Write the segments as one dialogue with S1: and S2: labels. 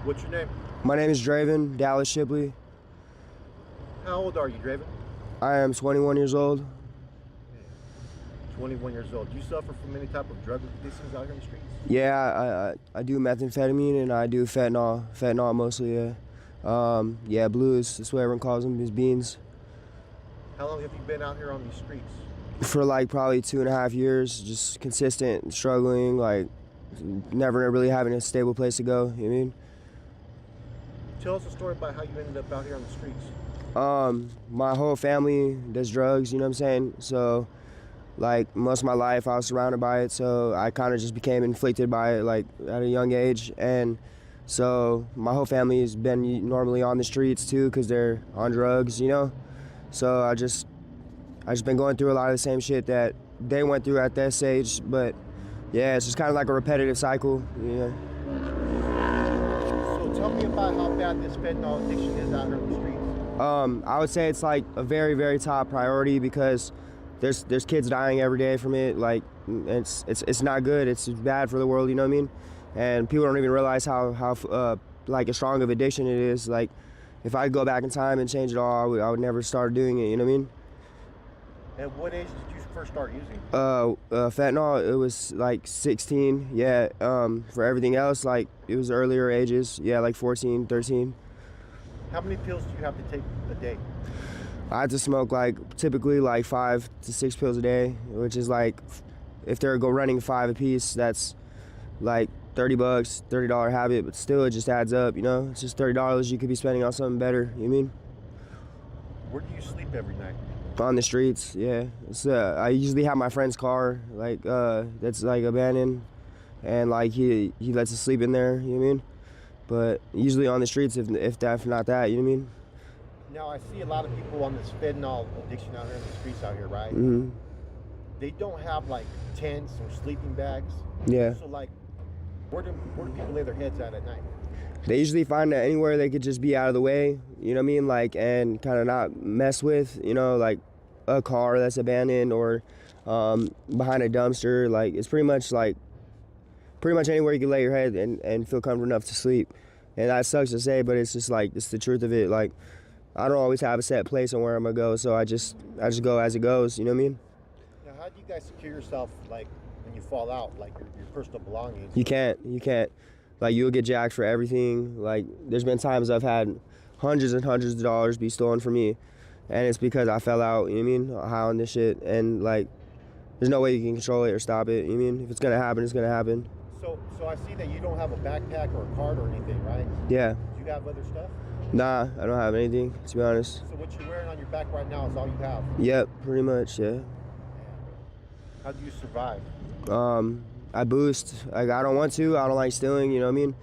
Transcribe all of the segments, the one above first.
S1: What's your name?
S2: My name is Draven, Dallas Shipley.
S1: How old are you, Draven?
S2: I am 21 years old.
S1: 21 years old. Do you suffer from any type of drug addictions out here in the streets?
S2: Yeah, I do methamphetamine and I do fentanyl mostly, yeah. Yeah, blues, that's what everyone calls them, is beans.
S1: How long have you been out here on these streets?
S2: For like probably 2.5 years, just consistent, struggling, like never really having a stable place to go, you know what I mean?
S1: Tell us a story about how you ended up out here on the streets.
S2: My whole family does drugs, you know what I'm saying? So like most of my life I was surrounded by it, so I kind of just became inflicted by it like at a young age. And so my whole family has been normally on the streets too because they're on drugs, you know? So I just been going through a lot of the same shit that they went through at that stage. But yeah, it's just kind of like a repetitive cycle, yeah.
S1: So tell me about how bad this fentanyl addiction is out here on the streets.
S2: I would say it's like a very, very top priority because there's kids dying every day from it. Like it's not good. It's bad for the world. You know what I mean? And people don't even realize how like a strong of addiction it is. Like if I could go back in time and change it all, I would never start doing it. You know what I mean?
S1: At what age did you first start using?
S2: Fentanyl, it was like 16. Yeah. For everything else, like it was earlier ages. Yeah, like 14, 13.
S1: How many pills do you have to take a day?
S2: I had to smoke like typically like 5 to 6 pills a day, which is like if they're running 5 a piece, that's like $30, $30 habit, but still it just adds up, you know? It's just $30 you could be spending on something better, you know what I mean?
S1: Where do you sleep every night?
S2: On the streets, yeah. It's, I usually have my friend's car, like that's like abandoned, and like he lets us sleep in there, you know what I mean? But usually on the streets, if not that, you know what I mean?
S1: Now I see a lot of people on this fentanyl addiction out here in the streets out here, right?
S2: Mm-hmm.
S1: They don't have like tents or sleeping bags.
S2: Yeah.
S1: So like, where do people lay their heads at night?
S2: They usually find that anywhere they could just be out of the way, you know what I mean? Like, and kind of not mess with, you know, like a car that's abandoned or behind a dumpster. Like, it's pretty much anywhere you can lay your head and feel comfortable enough to sleep. And that sucks to say, but it's just like, it's the truth of it. Like, I don't always have a set place on where I'm gonna go, so I just go as it goes, you know what I mean?
S1: Now, how do you guys secure yourself, like, when you fall out, like your personal belongings?
S2: You can't. Like, you'll get jacked for everything. Like, there's been times I've had hundreds and hundreds of dollars be stolen from me, and it's because I fell out, you know what I mean? High on this shit, and like, there's no way you can control it or stop it, you know what I mean? If it's gonna happen, it's gonna happen.
S1: So I see that you don't have a backpack or a card or anything, right?
S2: Yeah.
S1: Do you have other stuff?
S2: Nah, I don't have anything, to be honest.
S1: So what you're wearing on your back right now is all you have?
S2: Yep, pretty much, yeah.
S1: How do you survive?
S2: I boost. Like, I don't want to. I don't like stealing, you know what I mean?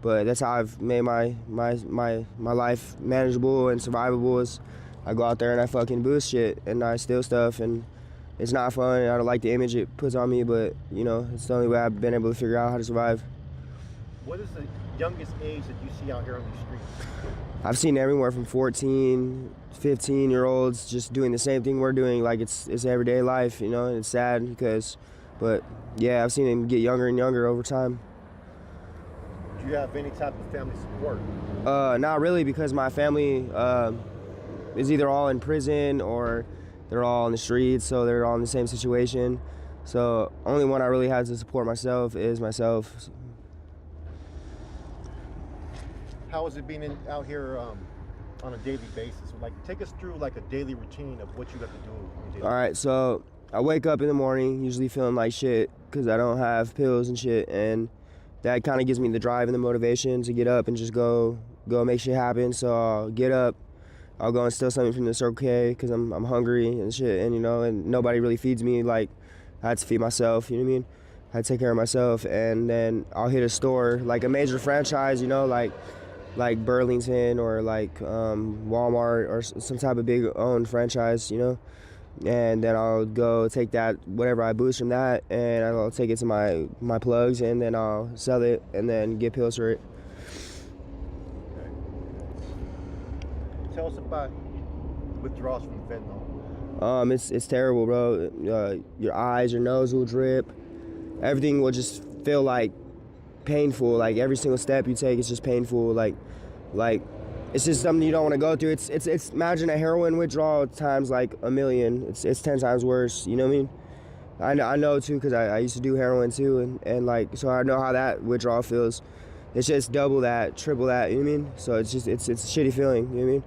S2: But that's how I've made my life manageable and survivable is I go out there and I fucking boost shit and I steal stuff, and it's not fun. I don't like the image it puts on me, but you know, it's the only way I've been able to figure out how to survive.
S1: What is the youngest age that you see out here on these streets?
S2: I've seen everywhere from 14, 15-year-olds just doing the same thing we're doing. Like, it's everyday life, you know, and it's sad but yeah, I've seen them get younger and younger over time.
S1: Do you have any type of family support?
S2: Not really, because my family is either all in prison or they're all on the streets, so they're all in the same situation. So only one I really have to support myself is myself.
S1: How is it being out here on a daily basis? Like, take us through like a daily routine of what you have to do on a daily.
S2: All right, so I wake up in the morning, usually feeling like shit because I don't have pills and shit, and that kind of gives me the drive and the motivation to get up and just go make shit happen. So I'll get up, I'll go and steal something from the Circle K because I'm hungry and shit, and you know, and nobody really feeds me. Like, I had to feed myself, you know what I mean? I had to take care of myself, and then I'll hit a store, like a major franchise, you know, like Burlington or like Walmart or some type of big owned franchise, you know, and then I'll go take that, whatever I boost from that, and I'll take it to my plugs, and then I'll sell it and then get pills for it.
S1: Okay. Tell us about withdrawals from fentanyl.
S2: It's terrible, bro. Your eyes, your nose will drip. Everything will just feel like painful. Like every single step you take is just painful. Like it's just something you don't want to go through. It's imagine a heroin withdrawal times like a million. It's 10 times worse. You know what I mean? I know too, because I used to do heroin too, and like, so I know how that withdrawal feels. It's just double that, triple that, you know what I mean? So it's a shitty feeling, you know what I mean?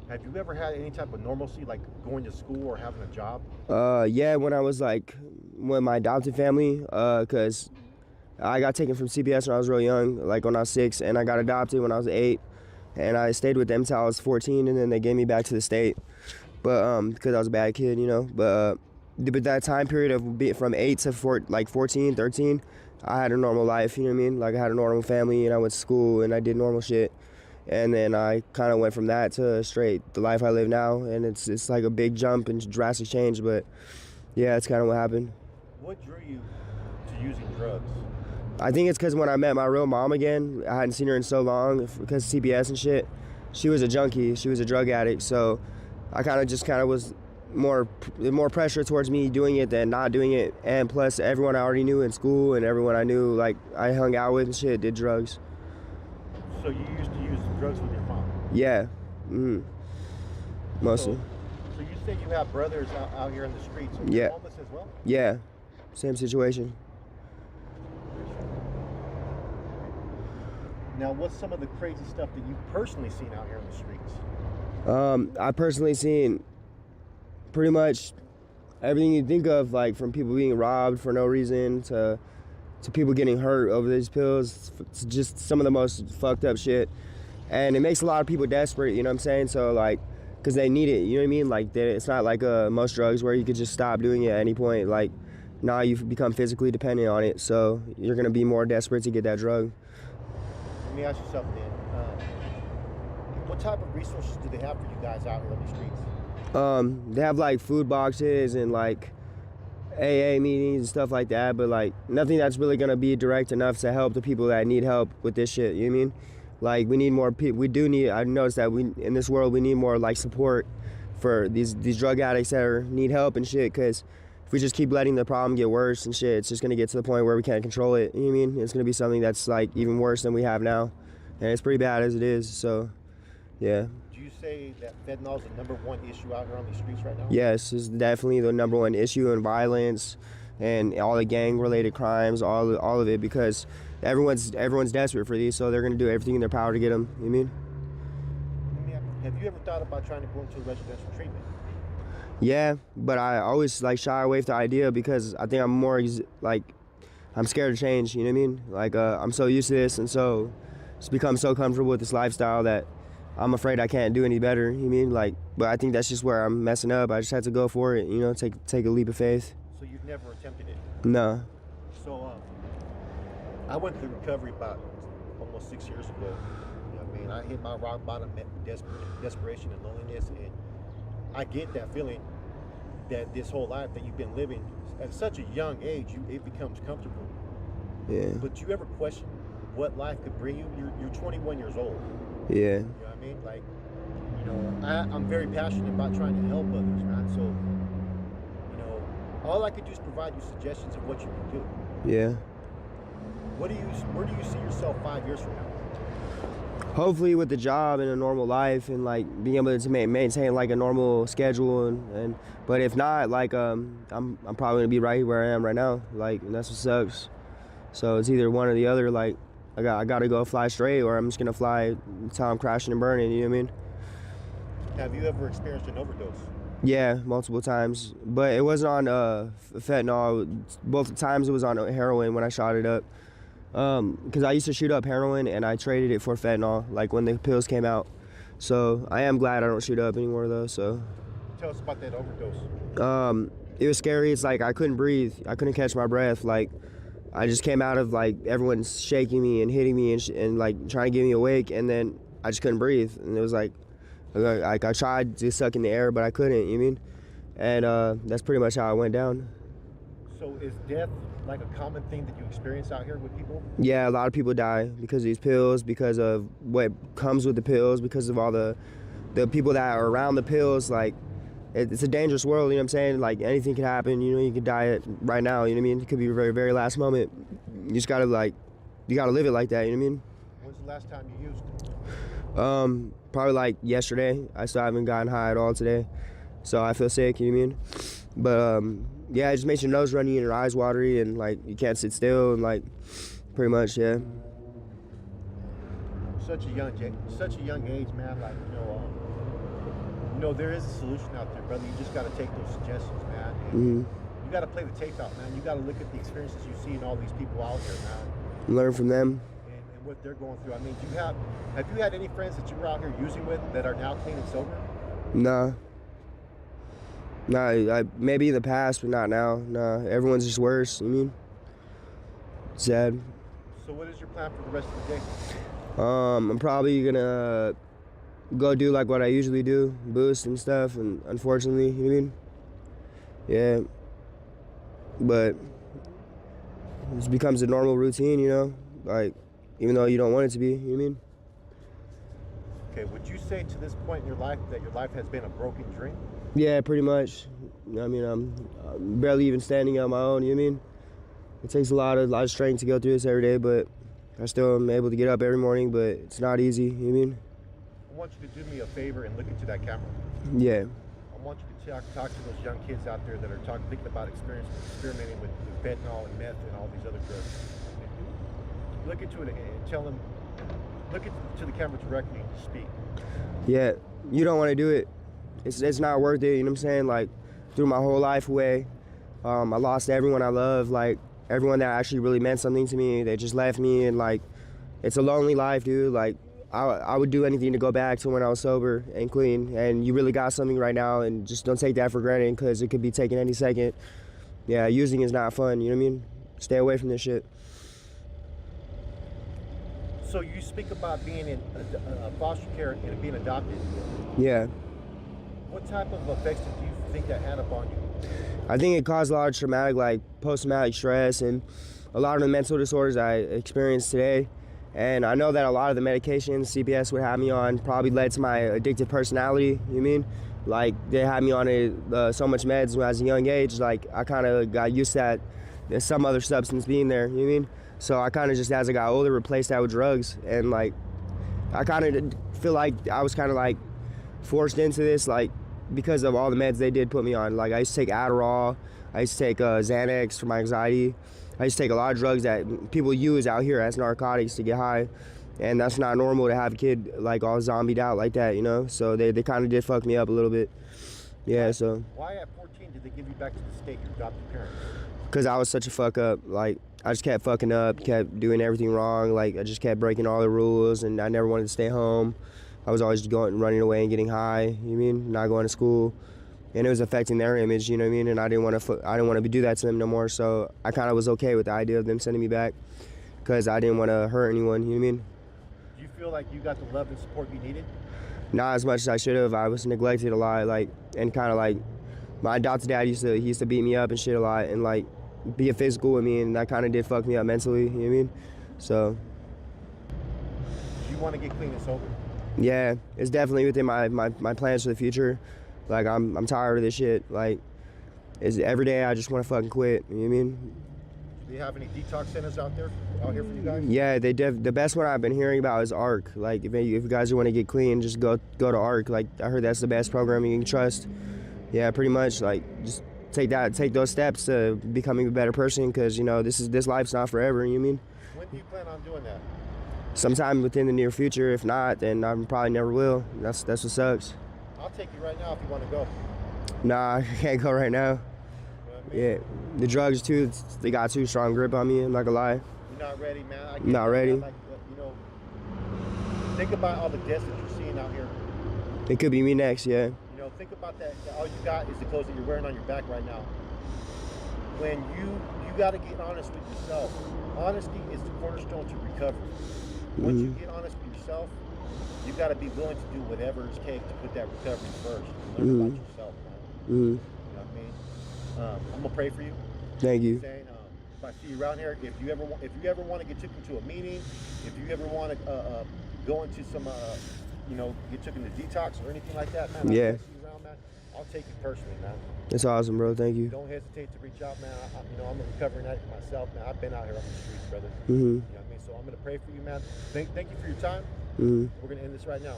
S1: Have you ever had any type of normalcy, like going to school or having a job?
S2: Yeah, when I was like, with my adopted family, cause I got taken from CPS when I was real young, like when I was 6, and I got adopted when I was 8, and I stayed with them until I was 14, and then they gave me back to the state. But because I was a bad kid, you know. But that time period of from 8 to 14, 13, I had a normal life, you know what I mean? Like I had a normal family, and I went to school, and I did normal shit. And then I kind of went from that to straight the life I live now, and it's like a big jump and drastic change. But yeah, that's kind of what happened.
S1: What drew you to using drugs?
S2: I think it's because when I met my real mom again, I hadn't seen her in so long because of CPS and shit. She was a junkie, she was a drug addict, so I kind of was more pressure towards me doing it than not doing it. And plus everyone I already knew in school and everyone I knew, like I hung out with and shit, did drugs.
S1: So you used to use drugs with your mom?
S2: Yeah, mostly.
S1: So you say you have brothers out here in the streets, so
S2: yeah.
S1: You're homeless as well?
S2: Yeah, same situation.
S1: Now, what's some of the crazy stuff that you've personally seen out here in the streets?
S2: I personally seen pretty much everything you think of, like from people being robbed for no reason to people getting hurt over these pills. It's just some of the most fucked up shit. And it makes a lot of people desperate, you know what I'm saying? So like, because they need it, you know what I mean? Like it's not like most drugs where you could just stop doing it at any point. Like now you've become physically dependent on it, so you're gonna be more desperate to get that drug.
S1: Let me ask you something, then. What type of resources do they have for you guys out here on the streets?
S2: They have like food boxes and like AA meetings and stuff like that, but like nothing that's really gonna be direct enough to help the people that need help with this shit, you know what I mean? Like we need more people, I noticed that in this world we need more like support for these drug addicts that need help and shit, because if we just keep letting the problem get worse and shit, it's just gonna get to the point where we can't control it, you know what I mean? It's gonna be something that's like even worse than we have now, and it's pretty bad as it is, so yeah.
S1: Do you say that fentanyl is the #1 issue out here on these streets right now?
S2: Yes, it's definitely the #1 issue in violence and all the gang-related crimes, all of it, because everyone's desperate for these, so they're gonna do everything in their power to get them. You know what I mean?
S1: Have you ever thought about trying to go into residential treatment?
S2: Yeah, but I always like shy away from the idea because I think I'm more I'm scared to change. You know what I mean? Like I'm so used to this, and so it's become so comfortable with this lifestyle that I'm afraid I can't do any better. You know what I mean? Like, but I think that's just where I'm messing up. I just had to go for it. You know, take a leap of faith.
S1: So you've never attempted it?
S2: No.
S1: So I went through recovery about almost 6 years ago. You know what I mean? I hit my rock bottom, met desperation and loneliness, and I get that feeling that this whole life that you've been living at such a young age, it becomes comfortable.
S2: Yeah.
S1: But you ever question what life could bring you? You're 21 years old.
S2: Yeah.
S1: You know what I mean? Like, you know, I'm very passionate about trying to help others, man. So, you know, all I could do is provide you suggestions of what you can do.
S2: Yeah.
S1: Where do you see yourself 5 years from now?
S2: Hopefully with the job and a normal life and like being able to maintain like a normal schedule and but if not, like I'm probably gonna be right where I am right now, like, and that's what sucks. So it's either one or the other. Like I gotta go fly straight, or I'm just gonna fly until I'm crashing and burning. You know what I mean?
S1: Have you ever experienced an overdose?
S2: Yeah, multiple times, but it wasn't on fentanyl. Both times it was on heroin when I shot it up. Because I used to shoot up heroin and I traded it for fentanyl, like when the pills came out. So I am glad I don't shoot up anymore though, so.
S1: Tell us about that overdose.
S2: It was scary. It's like I couldn't breathe. I couldn't catch my breath. Like I just came out of like everyone's shaking me and hitting me and like trying to get me awake, and then I just couldn't breathe. And it was like I tried to suck in the air, but I couldn't, you mean? And that's pretty much how it went down.
S1: So is death like a common thing that you experience out here with people?
S2: Yeah, a lot of people die because of these pills, because of what comes with the pills, because of all the people that are around the pills. Like it's a dangerous world, you know what I'm saying? Like, anything could happen, you know, you could die right now, you know what I mean? It could be your very, very last moment. You just gotta, like, you gotta live it like that, you know what I mean?
S1: When's the last time you used it?
S2: Probably like yesterday. I still haven't gotten high at all today, so I feel sick, you know what I mean? But, yeah, it just makes your nose runny and your eyes watery, and, like, you can't sit still, and, like, pretty much, yeah.
S1: Such a young age, man. Like, you know, there is a solution out there, brother. You just got to take those suggestions, man. And you got to play the tape out, man. You got to look at the experiences you see in all these people out there, man.
S2: Learn from them.
S1: And what they're going through. I mean, have you had any friends that you were out here using with that are now clean and sober?
S2: Nah. Nah, maybe in the past, but not now. Nah, everyone's just worse, you know what I mean? Sad.
S1: So what is your plan for the rest of the day?
S2: I'm probably gonna go do like what I usually do, boost and stuff, and unfortunately, you know what I mean? Yeah. But it becomes a normal routine, you know? Like, even though you don't want it to be, you know what I mean?
S1: Okay, would you say to this point in your life that your life has been a broken dream?
S2: Yeah, pretty much. I mean, I'm barely even standing on my own, you know what I mean? It takes a lot of strength to go through this every day, but I still am able to get up every morning, but it's not easy, you know what I mean?
S1: I want you to do me a favor and look into that camera.
S2: Yeah.
S1: I want you to talk to those young kids out there that are thinking about experimenting with fentanyl and meth and all these other drugs. Look into it and tell them, look into the camera directly and speak.
S2: Yeah, you don't want to do it. It's not worth it, you know what I'm saying? Like, threw my whole life away. I lost everyone I love, like, everyone that actually really meant something to me. They just left me, and, like, it's a lonely life, dude. Like, I would do anything to go back to when I was sober and clean, and you really got something right now, and just don't take that for granted, because it could be taken any second. Yeah, using is not fun, you know what I mean? Stay away from this shit.
S1: So you speak about being in foster care and being adopted.
S2: Yeah.
S1: What type of effects do you think that had upon you?
S2: I think it caused a lot of traumatic, like, post-traumatic stress and a lot of the mental disorders I experienced today. And I know that a lot of the medications CPS would have me on probably led to my addictive personality, you know what I mean? Like, they had me on so much meds when I was a young age, like, I kind of got used to that, there's some other substance being there, you know what I mean? So I kind of just, as I got older, replaced that with drugs. And, like, I kind of feel like I was kind of, like, forced into this, like, because of all the meds they did put me on. Like, I used to take Adderall, I used to take Xanax for my anxiety. I used to take a lot of drugs that people use out here as narcotics to get high. And that's not normal to have a kid, like, all zombied out like that, you know? So they kind of did fuck me up a little bit. Yeah, so.
S1: Why at 14 did they give you back to the state, your adopted parents?
S2: Because I was such a fuck up. Like, I just kept fucking up, kept doing everything wrong. Like, I just kept breaking all the rules, and I never wanted to stay home. I was always running away and getting high, you know what I mean? Not going to school. And it was affecting their image, you know what I mean? And I didn't want to do that to them no more. So I kind of was okay with the idea of them sending me back, because I didn't want to hurt anyone, you know what I mean?
S1: Do you feel like you got the love and support you needed?
S2: Not as much as I should have. I was neglected a lot, like, and kind of like, my adopted dad used to beat me up and shit a lot, and, like, be a physical with me, and that kind of did fuck me up mentally, you know what I mean? So.
S1: Do you want to get clean and sober?
S2: Yeah, it's definitely within my plans for the future. Like, I'm tired of this shit. Like, every day I just want to fucking quit, you know what I mean?
S1: Do they have any detox centers out here for you guys?
S2: Yeah, the best one I've been hearing about is ARC. Like, if you guys want to get clean, just go to ARC. Like, I heard that's the best program you can trust. Yeah, pretty much. Like, just take those steps to becoming a better person, because, you know, this life's not forever, you know what I mean?
S1: When do you plan on doing that?
S2: Sometime within the near future. If not, then I probably never will. That's what sucks.
S1: I'll take you right now if you want to go.
S2: Nah, I can't go right now.
S1: You know what I mean?
S2: Yeah, the drugs too, they got too strong grip on me, I'm not gonna lie.
S1: You're not ready, man. I get
S2: Not
S1: that,
S2: ready.
S1: man. Like, you know, think about all the deaths that you're seeing out here.
S2: It could be me next, yeah.
S1: You know, think about that. All you got is the clothes that you're wearing on your back right now. When you got to get honest with yourself. Honesty is the cornerstone to recovery. Once you get honest with yourself, you got to be willing to do whatever it takes to put that recovery first. And learn about yourself, man. You know what I mean? I'm gonna pray for you.
S2: Thank you.
S1: Saying, if I see you around here, if you ever want to get taken to a meeting, if you ever want to go into some, you know, get taken to detox or anything like that, man.
S2: Yeah.
S1: I see you around, man. I'll take you personally, man.
S2: It's awesome, bro. Thank you.
S1: Don't hesitate to reach out, man. I'm a recovering addict myself, man. I've been out here on the streets, brother.
S2: Mm-hmm.
S1: You know what I mean? So I'm gonna pray for you, man. Thank you for your time.
S2: Mm-hmm.
S1: We're gonna end this right now.